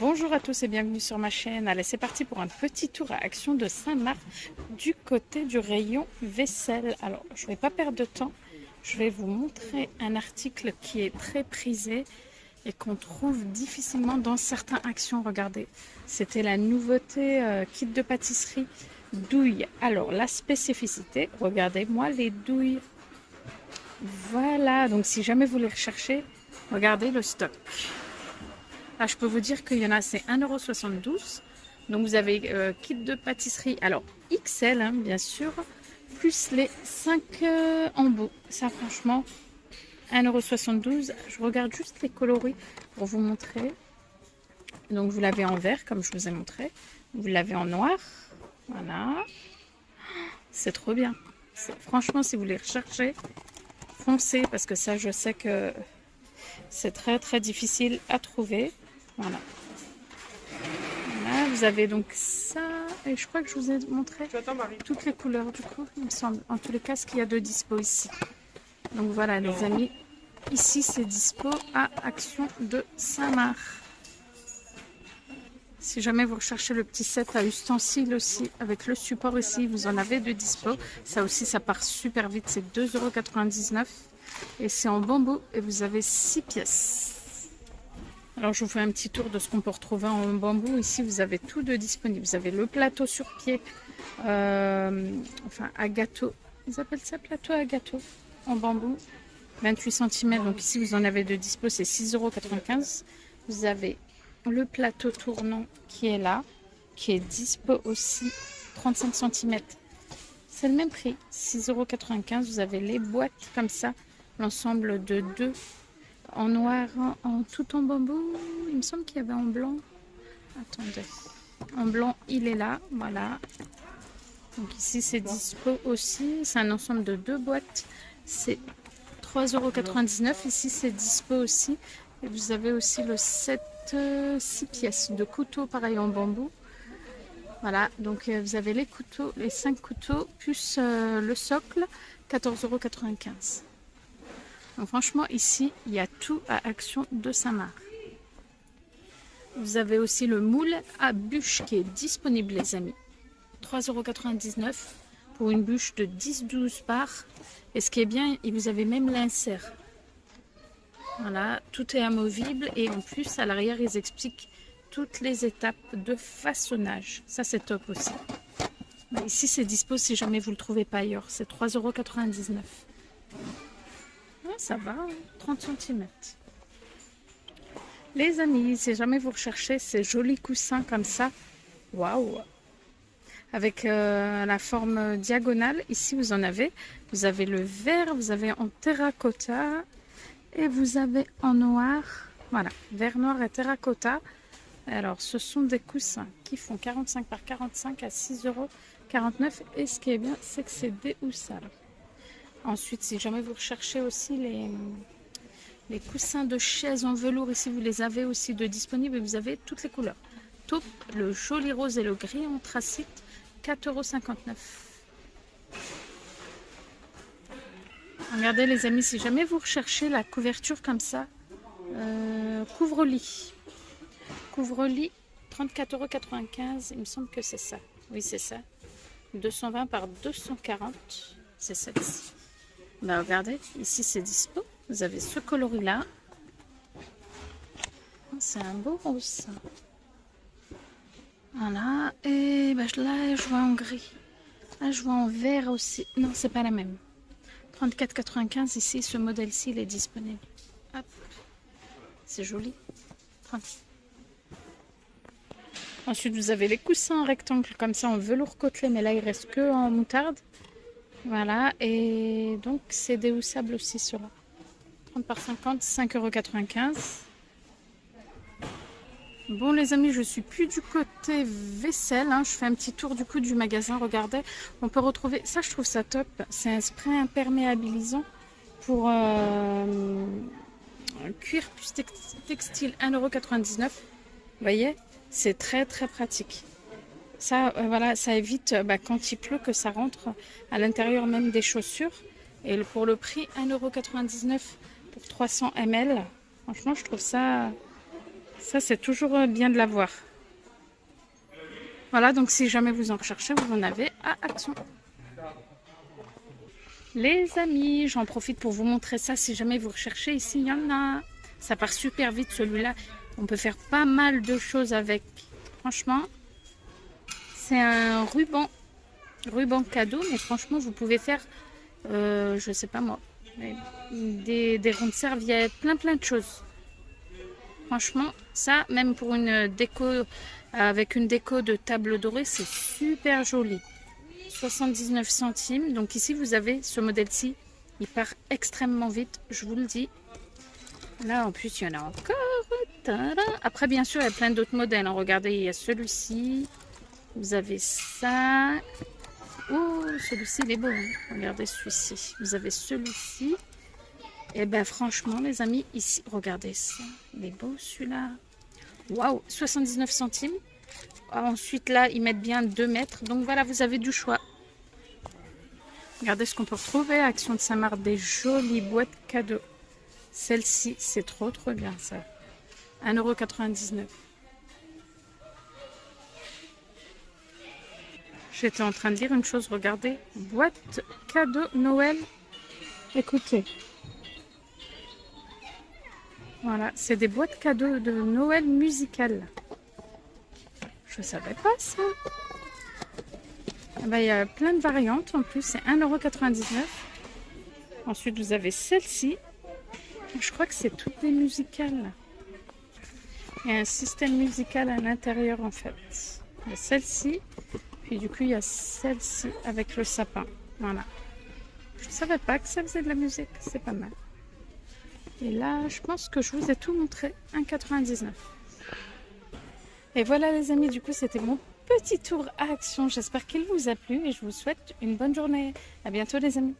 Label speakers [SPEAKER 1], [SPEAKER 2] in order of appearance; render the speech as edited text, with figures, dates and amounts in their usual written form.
[SPEAKER 1] Bonjour à tous et bienvenue sur ma chaîne. Allez, c'est parti pour un petit tour à Action de Saint-Marc du côté du rayon vaisselle. Alors, je ne vais pas perdre de temps. Je vais vous montrer un article qui est très prisé et qu'on trouve difficilement dans certains actions. Regardez, c'était la nouveauté kit de pâtisserie douille. Alors, la spécificité, regardez-moi les douilles. Voilà, donc si jamais vous les recherchez, regardez le stock. Là, je peux vous dire qu'il y en a, c'est 1,72 €. Donc, vous avez kit de pâtisserie, alors XL, hein, bien sûr, plus les 5 embouts. Ça, franchement, 1,72 €. Je regarde juste les coloris pour vous montrer. Donc, vous l'avez en vert, comme je vous ai montré. Vous l'avez en noir. Voilà. C'est trop bien. Franchement, si vous les recherchez, foncez, parce que ça, je sais que c'est très, très difficile à trouver. Voilà. Là, vous avez donc ça. Et je crois que je vous ai montré toutes les couleurs du coup, il me semble. En tous les cas, ce qu'il y a de dispo ici. Donc voilà, les amis. Ici, c'est dispo à Action de Saint-Marc. Si jamais vous recherchez le petit set à ustensiles aussi, avec le support ici, vous en avez de dispo. Ça aussi, ça part super vite. C'est 2,99 €. Et c'est en bambou. Et vous avez 6 pièces. Alors, je vous fais un petit tour de ce qu'on peut retrouver en bambou. Ici, vous avez tout de disponible. Vous avez le plateau sur pied, enfin à gâteau. Ils appellent ça plateau à gâteau en bambou, 28 cm. Donc ici, vous en avez de dispo, c'est 6,95 €. Vous avez le plateau tournant qui est là, qui est dispo aussi, 35 cm. C'est le même prix, 6,95 €. Vous avez les boîtes comme ça, l'ensemble de deux. En noir, tout en bambou. Il me semble qu'il y avait en blanc. Attendez. En blanc, il est là. Voilà. Donc ici, c'est dispo aussi. C'est un ensemble de deux boîtes. C'est 3,99 €. Ici, c'est dispo aussi. Et vous avez aussi le set 6 pièces de couteaux, pareil en bambou. Voilà. Donc vous avez les couteaux, les 5 couteaux, plus le socle, 14,95 €. Donc franchement, ici, il y a tout à Action de Saint-Marc. Vous avez aussi le moule à bûche qui est disponible, les amis. 3,99 € pour une bûche de 10-12 parts. Et ce qui est bien, vous avez même l'insert. Voilà, tout est amovible. Et en plus, à l'arrière, ils expliquent toutes les étapes de façonnage. Ça, c'est top aussi. Ici, c'est dispo si jamais vous ne le trouvez pas ailleurs. C'est 3,99 €. Ça va, 30 cm. Les amis, si jamais vous recherchez ces jolis coussins comme ça, waouh, avec la forme diagonale, ici vous en avez. Vous avez le vert, vous avez en terracotta et vous avez en noir. Voilà, vert, noir et terracotta. Alors, ce sont des coussins qui font 45 par 45 à 6,49 €. Et ce qui est bien, c'est que c'est déhoussable. Ensuite, si jamais vous recherchez aussi les coussins de chaise en velours, ici vous les avez aussi de disponibles et vous avez toutes les couleurs. Taupe, le joli rose et le gris anthracite, 4,59 €. Regardez les amis, si jamais vous recherchez la couverture comme ça, couvre-lit. Couvre-lit, 34,95 €. Il me semble que c'est ça. Oui, c'est ça. 220 par 240. C'est celle-ci. Bah, regardez, ici c'est dispo. Vous avez ce coloris-là. C'est un beau rose, ça. Voilà. Et bah, là, je vois en gris. Là, je vois en vert aussi. Non, c'est pas la même. 34,95 € ici. Ce modèle-ci, il est disponible. Hop. C'est joli. 30. Ensuite, vous avez les coussins en rectangle comme ça en velours côtelé. Mais là, il reste que en moutarde. Voilà, et donc c'est déhoussable aussi cela. 30 par 50, 5,95 €. Bon les amis, je suis plus du côté vaisselle, hein. Je fais un petit tour du coup du magasin. Regardez, on peut retrouver, ça je trouve ça top, c'est un spray imperméabilisant pour cuir plus textile, 1,99 €. Vous voyez, c'est très très pratique. Ça, voilà, ça évite quand il pleut que ça rentre à l'intérieur même des chaussures. Et pour le prix, 1,99 € pour 300 ml. Franchement, je trouve ça Ça, c'est toujours bien de l'avoir. Voilà, donc si jamais vous en recherchez, vous en avez à Action. Les amis, j'en profite pour vous montrer ça. Si jamais vous recherchez, ici, il y en a. Ça part super vite, celui-là. On peut faire pas mal de choses avec. Franchement, c'est un ruban cadeau. Mais franchement, vous pouvez faire, je sais pas moi, des ronds de serviettes, plein de choses. Franchement, ça, même pour une déco, avec une déco de table dorée, c'est super joli. 79 centimes. Donc ici, vous avez ce modèle-ci. Il part extrêmement vite, je vous le dis. Là, en plus, il y en a encore. Tada. Après, bien sûr, il y a plein d'autres modèles. Regardez, il y a celui-ci. Vous avez ça. Oh, celui-ci, il est beau. Hein. Regardez celui-ci. Vous avez celui-ci. Et ben franchement, les amis, ici, regardez ça. Il est beau, celui-là. Waouh, 79 centimes. Ensuite, là, ils mettent bien 2 mètres. Donc, voilà, vous avez du choix. Regardez ce qu'on peut retrouver à Action de Saint-Marc. Des jolies boîtes cadeaux. Celle-ci, c'est trop bien, ça. 1,99 €. J'étais en train de lire une chose. Regardez. Boîte cadeau Noël. Écoutez. Voilà, c'est des boîtes cadeaux de Noël musicales. Je ne savais pas ça. Ah ben, il y a plein de variantes. En plus, c'est 1,99 €. Ensuite, vous avez celle-ci. Je crois que c'est toutes des musicales. Il y a un système musical à l'intérieur, en fait. Il y a celle-ci. Puis du coup, il y a celle-ci avec le sapin. Voilà. Je ne savais pas que ça faisait de la musique. C'est pas mal. Et là, je pense que je vous ai tout montré. 1,99 €. Et voilà les amis, du coup c'était mon petit tour à Action. J'espère qu'il vous a plu et je vous souhaite une bonne journée. À bientôt les amis.